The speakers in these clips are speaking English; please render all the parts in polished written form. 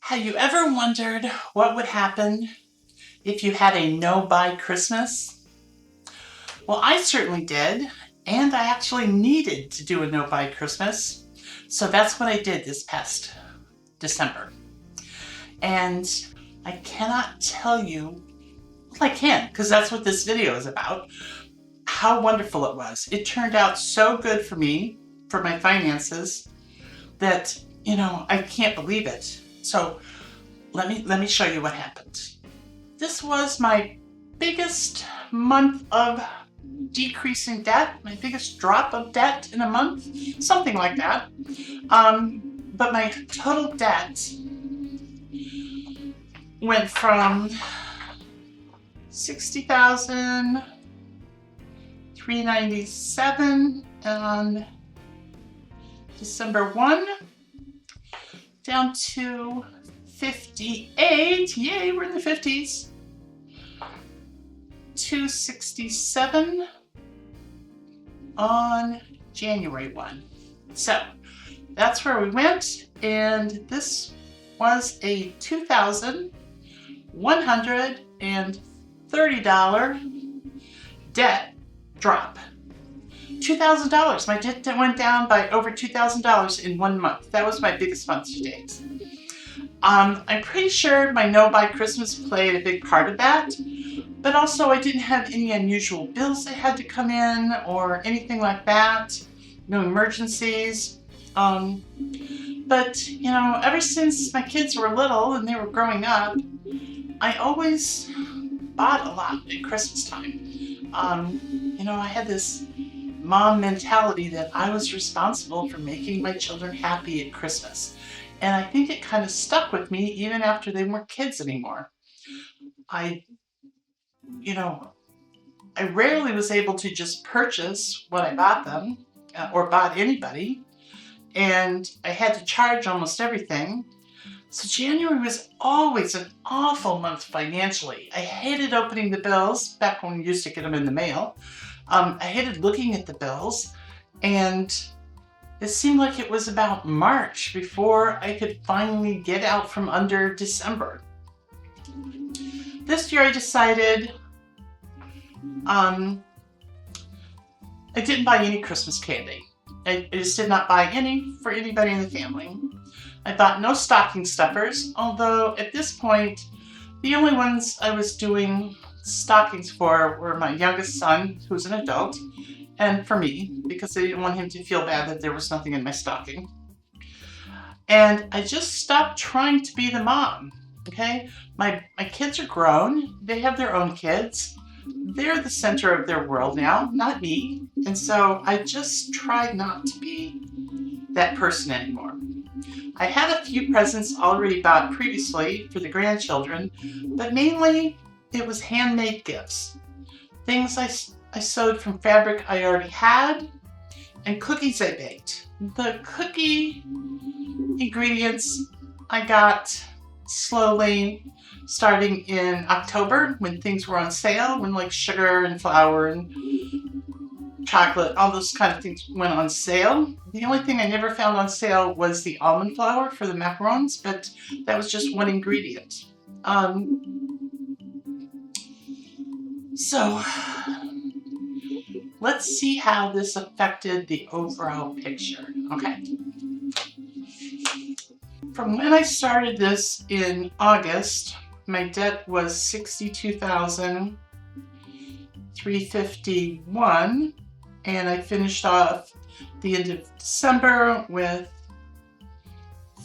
Have you ever wondered what would happen if you had a no-buy Christmas? Well, I certainly did, and I actually needed to do a no-buy Christmas, so that's what I did this past December. And I cannot tell you, well, I can, because that's what this video is about, how wonderful it was. It turned out so good for me, for my finances, that, I can't believe it. So let me show you what happened. This was my biggest month of decreasing debt, my biggest drop of debt in a month, something like that. But my total debt went from $60,397 on December 1 down to 58, yay, we're in the 50s, 267 on January 1. So that's where we went, and this was a $2,130 debt drop. $2,000. My debt went down by over $2,000 in 1 month. That was my biggest month to date. I'm pretty sure my no-buy Christmas played a big part of that, but also I didn't have any unusual bills that had to come in or anything like that. No emergencies. But ever since my kids were little and they were growing up, I always bought a lot at Christmas time. I had this mom mentality that I was responsible for making my children happy at Christmas. And I think it kind of stuck with me even after they weren't kids anymore. I rarely was able to just purchase what I bought them or bought anybody. And I had to charge almost everything. So January was always an awful month financially. I hated opening the bills back when we used to get them in the mail. I hated looking at the bills, and it seemed like it was about March before I could finally get out from under December. This year I decided I didn't buy any Christmas candy. I just did not buy any for anybody in the family. I bought no stocking stuffers, although at this point, the only ones I was doing stockings for were my youngest son, who's an adult, and for me, because I didn't want him to feel bad that there was nothing in my stocking. And I just stopped trying to be the mom, okay? My kids are grown. They have their own kids. They're the center of their world now, not me. And so I just tried not to be that person anymore. I had a few presents already bought previously for the grandchildren, but mainly it was handmade gifts. Things I sewed from fabric I already had, and cookies I baked. The cookie ingredients I got slowly starting in October when things were on sale, when like sugar and flour and chocolate, all those kind of things went on sale. The only thing I never found on sale was the almond flour for the macarons, but that was just one ingredient. So let's see how this affected the overall picture. Okay. From when I started this in August, my debt was $62,351, and I finished off the end of December with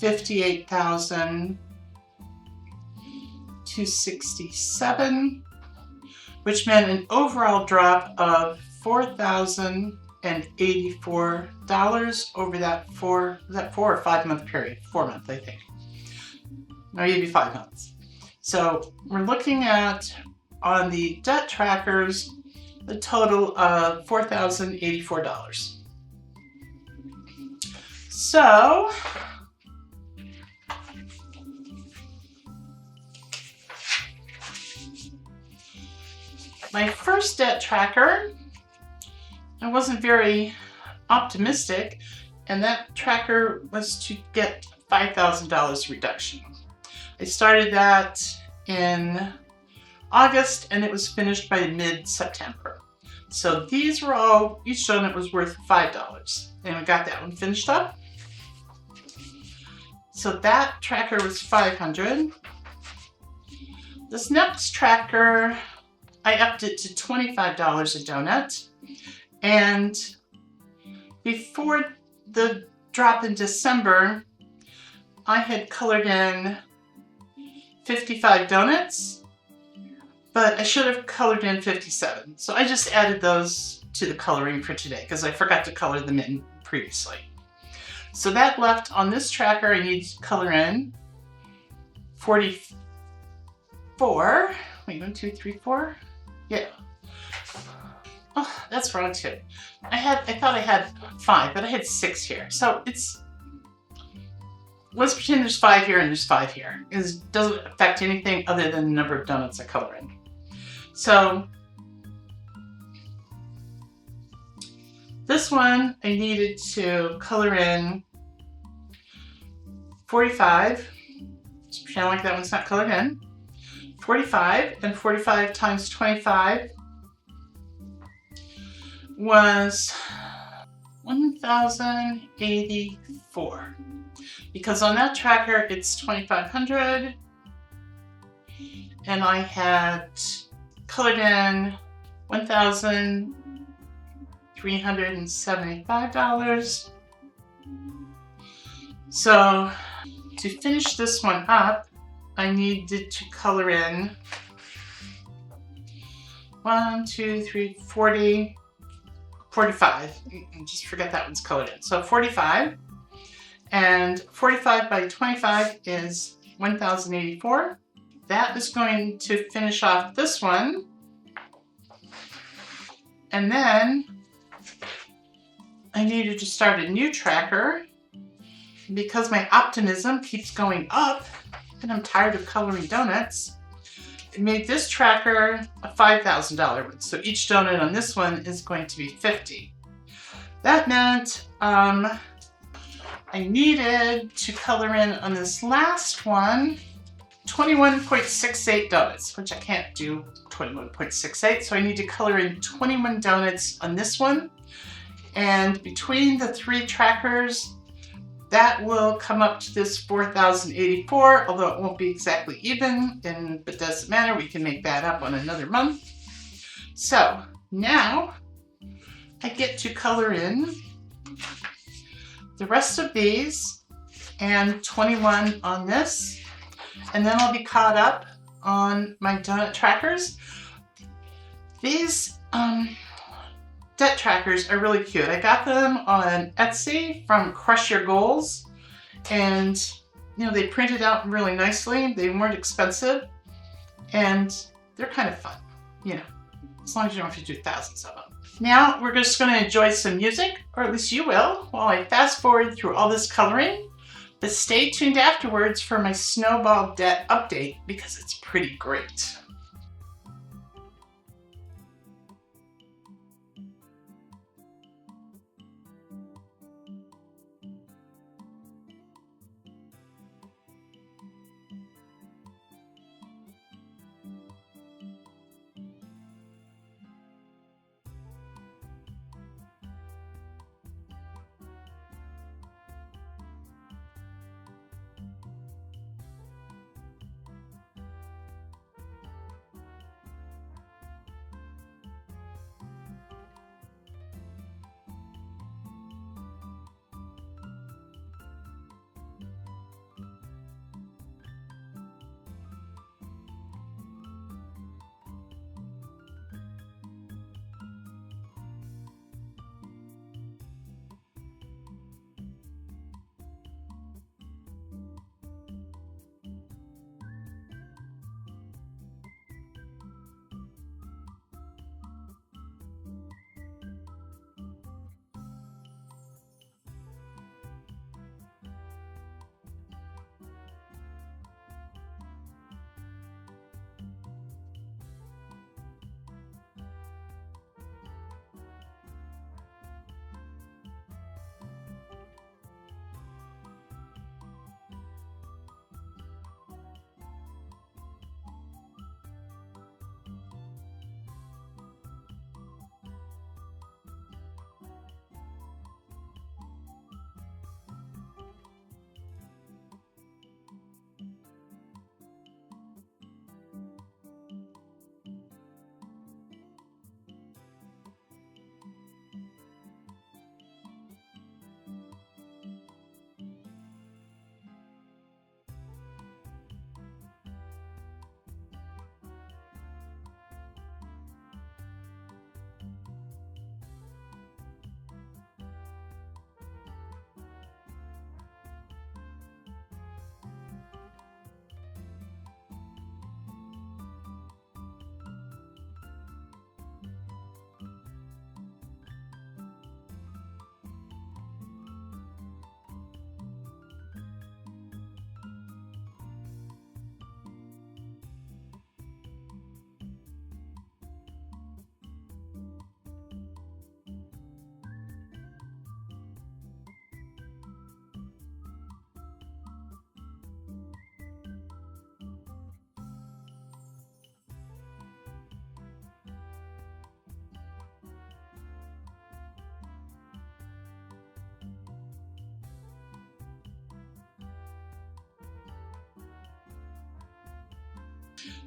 $58,267, which meant an overall drop of $4,084 over that 4 or 5 month period. 4 months, I think. Maybe 5 months. So we're looking at, on the debt trackers, the total of $4,084. So my first debt tracker, I wasn't very optimistic, and that tracker was to get $5,000 reduction. I started that in August and it was finished by mid-September. So these were all, each donut was worth $5. And I got that one finished up. So that tracker was $500. This next tracker, I upped it to $25 a donut. And before the drop in December, I had colored in 55 donuts, but I should have colored in 57. So I just added those to the coloring for today because I forgot to color them in previously. So that left on this tracker, I need to color in 44. Wait, 1, 2, 3, 4? Yeah. Oh, that's wrong too. I thought I had 5, but I had 6 here. So let's pretend there's 5 here and there's 5 here. It doesn't affect anything other than the number of donuts I color in. So this one I needed to color in 45. Just pretend like that one's not colored in. 45, and 45 times 25 was 1,084. Because on that tracker it's 2,500, and I had colored in $1,375. So to finish this one up, I needed to color in 1, 2, 3, 40, 45. Just forget that one's colored in. So 45, and 45 by 25 is 1,084. That is going to finish off this one. And then I needed to start a new tracker because my optimism keeps going up and I'm tired of coloring donuts. It made this tracker a $5,000 one. So each donut on this one is going to be 50. That meant I needed to color in on this last one 21.68 donuts, which I can't do 21.68, so I need to color in 21 donuts on this one. And between the 3 trackers, that will come up to this 4,084, although it won't be exactly even, but it doesn't matter, we can make that up on another month. So now I get to color in the rest of these and 21 on this, and then I'll be caught up on my donut trackers. These debt trackers are really cute. I got them on Etsy from Crush Your Goals, and they printed out really nicely. They weren't expensive, and they're kind of fun, as long as you don't have to do thousands of them. Now we're just going to enjoy some music, or at least you will, while I fast forward through all this coloring. But stay tuned afterwards for my snowball debt update because it's pretty great.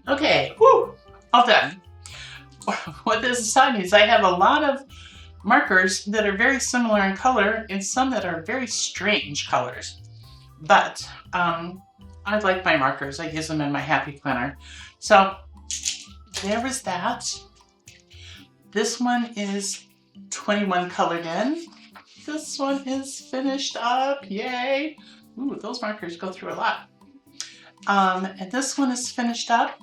Okay, whew, all done. What this is telling me is I have a lot of markers that are very similar in color and some that are very strange colors. But I like my markers. I use them in my Happy Planner. So there was that. This one is 21 colored in. This one is finished up. Yay! Ooh, those markers go through a lot. And this one is finished up.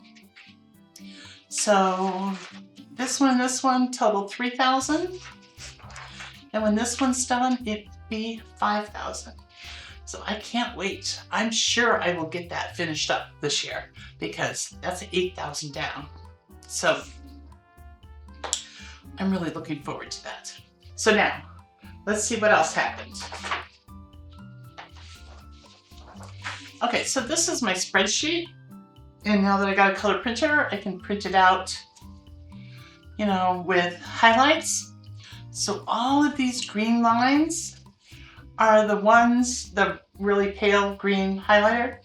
So this one total 3,000. And when this one's done, it'd be 5,000. So I can't wait. I'm sure I will get that finished up this year because that's 8,000 down. So I'm really looking forward to that. So now, let's see what else happened. Okay, so this is my spreadsheet. And now that I got a color printer, I can print it out, you know, with highlights. So all of these green lines are the ones, the really pale green highlighter,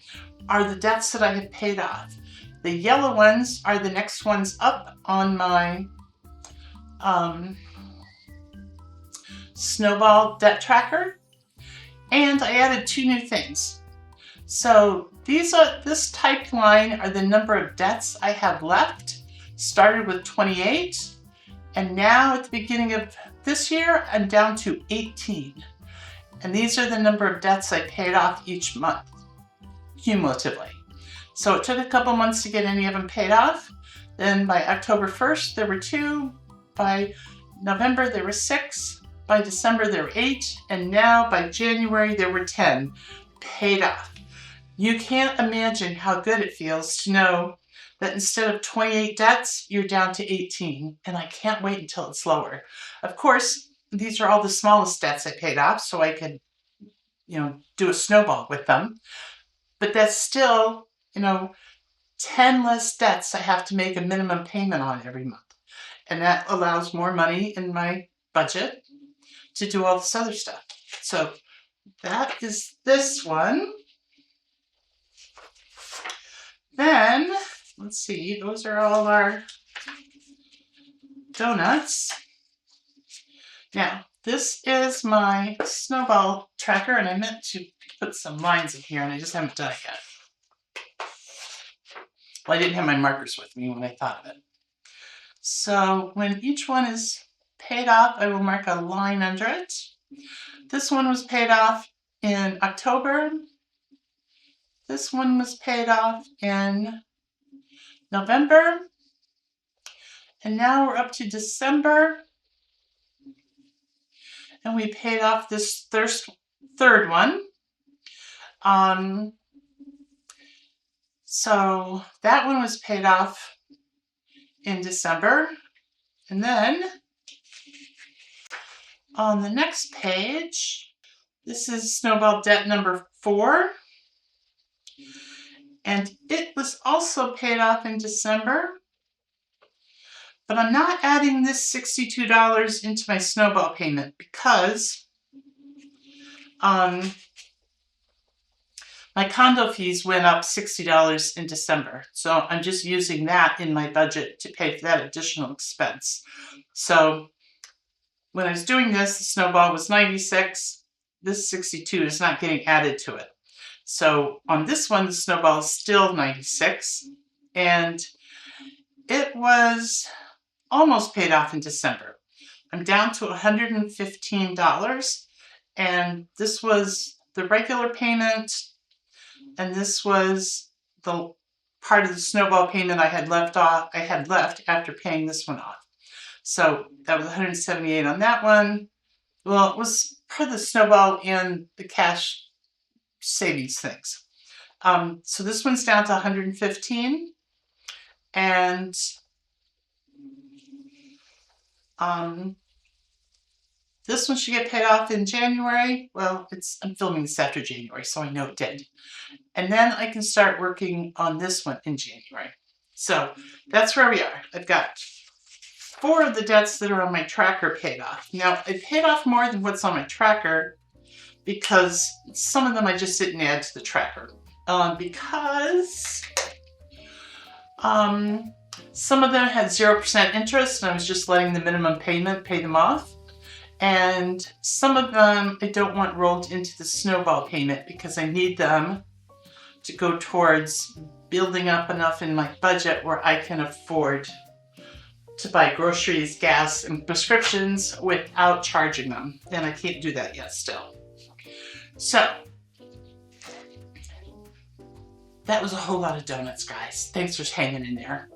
are the debts that I have paid off. The yellow ones are the next ones up on my Snowball debt tracker. And I added 2 new things. So this typed line are the number of debts I have left. Started with 28, and now at the beginning of this year, I'm down to 18. And these are the number of debts I paid off each month, cumulatively. So it took a couple months to get any of them paid off. Then by October 1st, there were 2. By November, there were 6. By December, there were 8. And now by January, there were 10 paid off. You can't imagine how good it feels to know that instead of 28 debts, you're down to 18. And I can't wait until it's lower. Of course, these are all the smallest debts I paid off, so I could, you know, do a snowball with them. But that's still, you know, 10 less debts I have to make a minimum payment on every month. And that allows more money in my budget to do all this other stuff. So that is this one. Then, let's see, those are all our donuts. Now, this is my Snowball tracker, and I meant to put some lines in here, and I just haven't done it yet. Well, I didn't have my markers with me when I thought of it. So when each one is paid off, I will mark a line under it. This one was paid off in October. This one was paid off in November. And now we're up to December. And we paid off this third one. So that one was paid off in December. And then on the next page, this is Snowball debt number 4. And it was also paid off in December. But I'm not adding this $62 into my Snowball payment because my condo fees went up $60 in December. So I'm just using that in my budget to pay for that additional expense. So when I was doing this, the Snowball was 96. This 62 is not getting added to it. So on this one, the Snowball is still 96. And it was almost paid off in December. I'm down to $115. And this was the regular payment. And this was the part of the Snowball payment I had left after paying this one off. So that was $178 on that one. Well, it was for the Snowball and the cash savings things. So this one's down to $115, and this one should get paid off in January. Well, I'm filming this after January, so I know it did. And then I can start working on this one in January. So that's where we are. I've got 4 of the debts that are on my tracker paid off. Now, I paid off more than what's on my tracker because some of them I just didn't add to the tracker. Because Some of them had 0% interest, and I was just letting the minimum payment pay them off. And some of them I don't want rolled into the snowball payment because I need them to go towards building up enough in my budget where I can afford to buy groceries, gas, and prescriptions without charging them. And I can't do that yet still. So, that was a whole lot of donuts, guys. Thanks for hanging in there.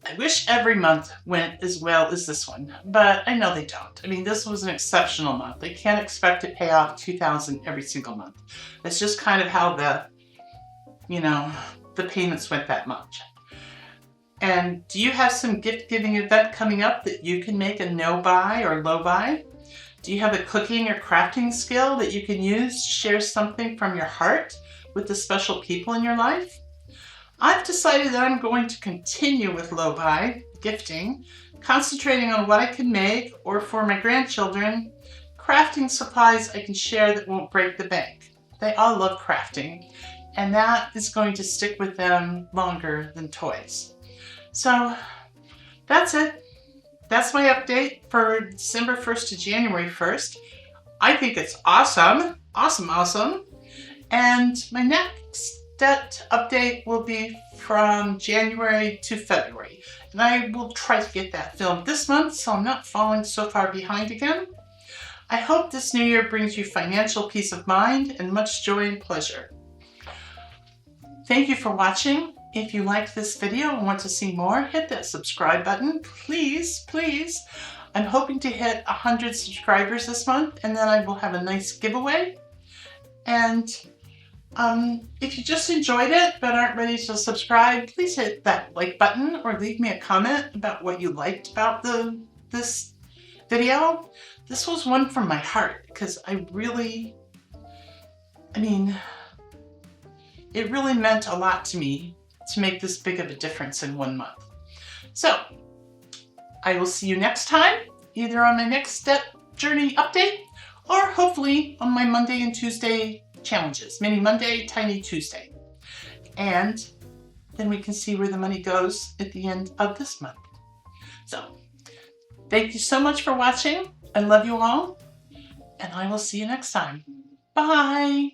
I wish every month went as well as this one, but I know they don't. I mean, this was an exceptional month. They can't expect to pay off $2,000 every single month. That's just kind of how the payments went that much. And do you have some gift giving event coming up that you can make a no buy or low buy? Do you have a cooking or crafting skill that you can use to share something from your heart with the special people in your life? I've decided that I'm going to continue with low buy gifting, concentrating on what I can make, or for my grandchildren, crafting supplies I can share that won't break the bank. They all love crafting, and that is going to stick with them longer than toys. So that's it. That's my update for December 1st to January 1st. I think it's awesome. Awesome. And my next debt update will be from January to February. And I will try to get that filmed this month so I'm not falling so far behind again. I hope this new year brings you financial peace of mind and much joy and pleasure. Thank you for watching. If you liked this video and want to see more, hit that subscribe button, please. I'm hoping to hit 100 subscribers this month, and then I will have a nice giveaway. And if you just enjoyed it but aren't ready to subscribe, please hit that like button or leave me a comment about what you liked about this video. This was one from my heart because it really meant a lot to me to make this big of a difference in 1 month. So, I will see you next time, either on my next step journey update, or hopefully on my Monday and Tuesday challenges. Mini Monday, Tiny Tuesday. And then we can see where the money goes at the end of this month. So, thank you so much for watching. I love you all, and I will see you next time. Bye!